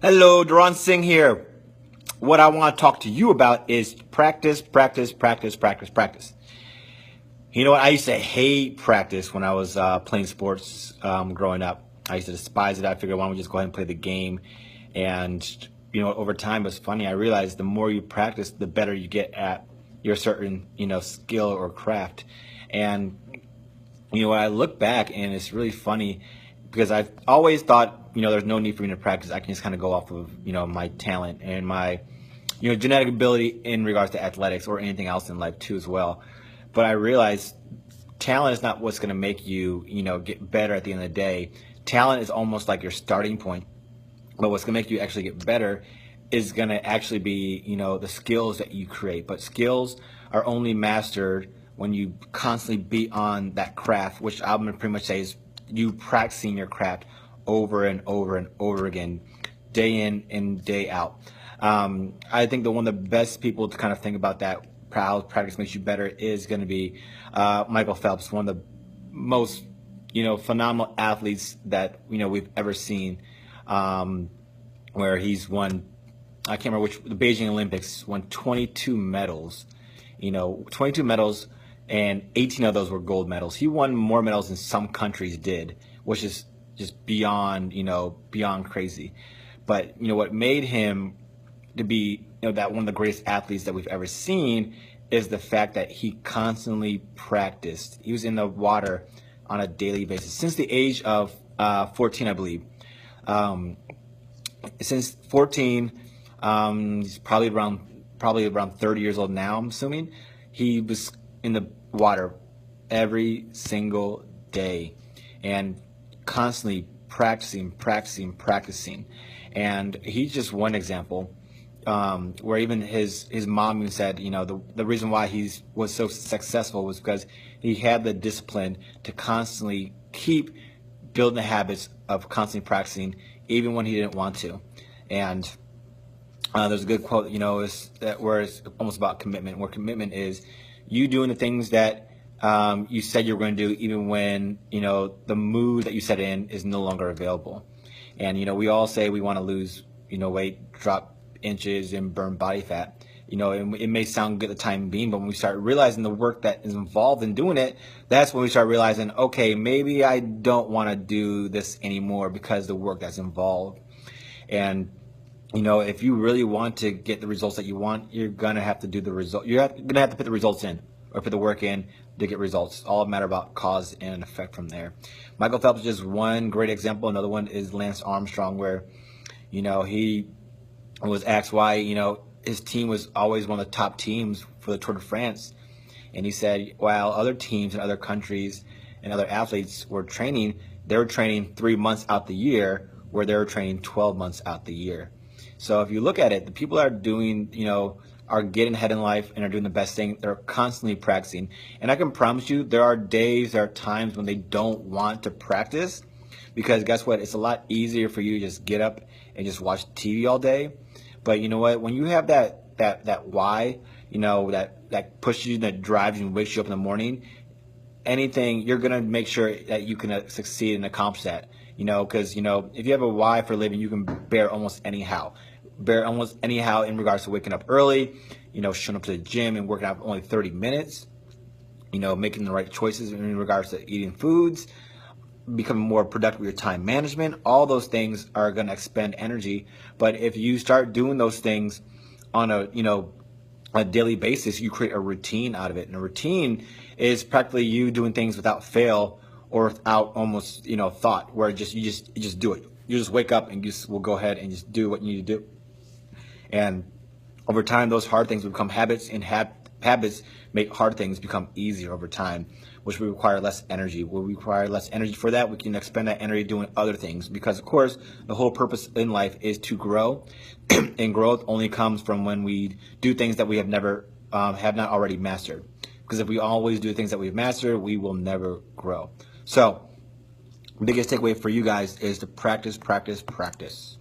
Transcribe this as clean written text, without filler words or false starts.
Hello, Duran Singh here. What I want to talk to you about is practice, practice, practice, practice, practice. You know what? I used to hate practice when I was playing sports growing up. I used to despise it. I figured, why don't we just go ahead and play the game? And, over time, it's funny. I realized the more you practice, the better you get at your certain, skill or craft. And when I look back, and it's really funny because I've always thought, there's no need for me to practice. I can just kind of go off of, my talent and my, genetic ability in regards to athletics or anything else in life too as well. But I realized talent is not what's going to make you, get better at the end of the day. Talent is almost like your starting point. But what's going to make you actually get better is going to actually be, the skills that you create. But skills are only mastered when you constantly be on that craft, which I'm going to pretty much say is you practicing your craft over and over and over again, day in and day out. I think that one of the best people to kind of think about that, how practice makes you better, is going to be Michael Phelps, one of the most, phenomenal athletes that, we've ever seen, where he's won, I can't remember the Beijing Olympics, won 22 medals, 22 medals, and 18 of those were gold medals. He won more medals than some countries did, which is just beyond, beyond crazy. But, what made him to be, that one of the greatest athletes that we've ever seen is the fact that he constantly practiced. He was in the water on a daily basis since the age of 14, I believe. Since 14, he's probably around 30 years old now, I'm assuming. He was in the water every single day and constantly practicing. And he's just one example, where even his mom even said, the reason why he was so successful was because he had the discipline to constantly keep building the habits of constantly practicing, even when he didn't want to. And there's a good quote, where it's almost about commitment, where commitment is you doing the things that you said you were going to do, even when, the mood that you set in is no longer available. And, we all say we want to lose, weight, drop inches, and burn body fat. It may sound good at the time being, but when we start realizing the work that is involved in doing it, that's when we start realizing, okay, maybe I don't want to do this anymore because the work that's involved. And, if you really want to get the results that you want, you're going to have to do the result. You're going to have to put the results in, or put the work in to get results. It's all a matter about cause and effect from there. Michael Phelps is just one great example. Another one is Lance Armstrong, where, he was asked why, his team was always one of the top teams for the Tour de France. And he said, while other teams in other countries and other athletes were training, they were training 3 months out the year, where they were training 12 months out the year. So if you look at it, the people that are doing, are getting ahead in life and are doing the best thing, they're constantly practicing. And I can promise you, there are times when they don't want to practice, because guess what? It's a lot easier for you to just get up and just watch TV all day. But you know what? When you have that why, that pushes you, that drives you and wakes you up in the morning, anything, you're going to make sure that you can succeed and accomplish that. Because, if you have a why for a living, you can bear almost anyhow in regards to waking up early, showing up to the gym and working out for only 30 minutes, making the right choices in regards to eating foods, becoming more productive with your time management. All those things are going to expend energy. But if you start doing those things on a daily basis, you create a routine out of it. And a routine is practically you doing things without fail or without almost, thought, where you just do it. You just wake up and you just will go ahead and just do what you need to do. And over time, those hard things become habits, and habits make hard things become easier over time, which will require less energy. Will require less energy for that. We can expend that energy doing other things, because, of course, the whole purpose in life is to grow, and growth only comes from when we do things that we have not already mastered. Because if we always do things that we've mastered, we will never grow. So, the biggest takeaway for you guys is to practice, practice, practice.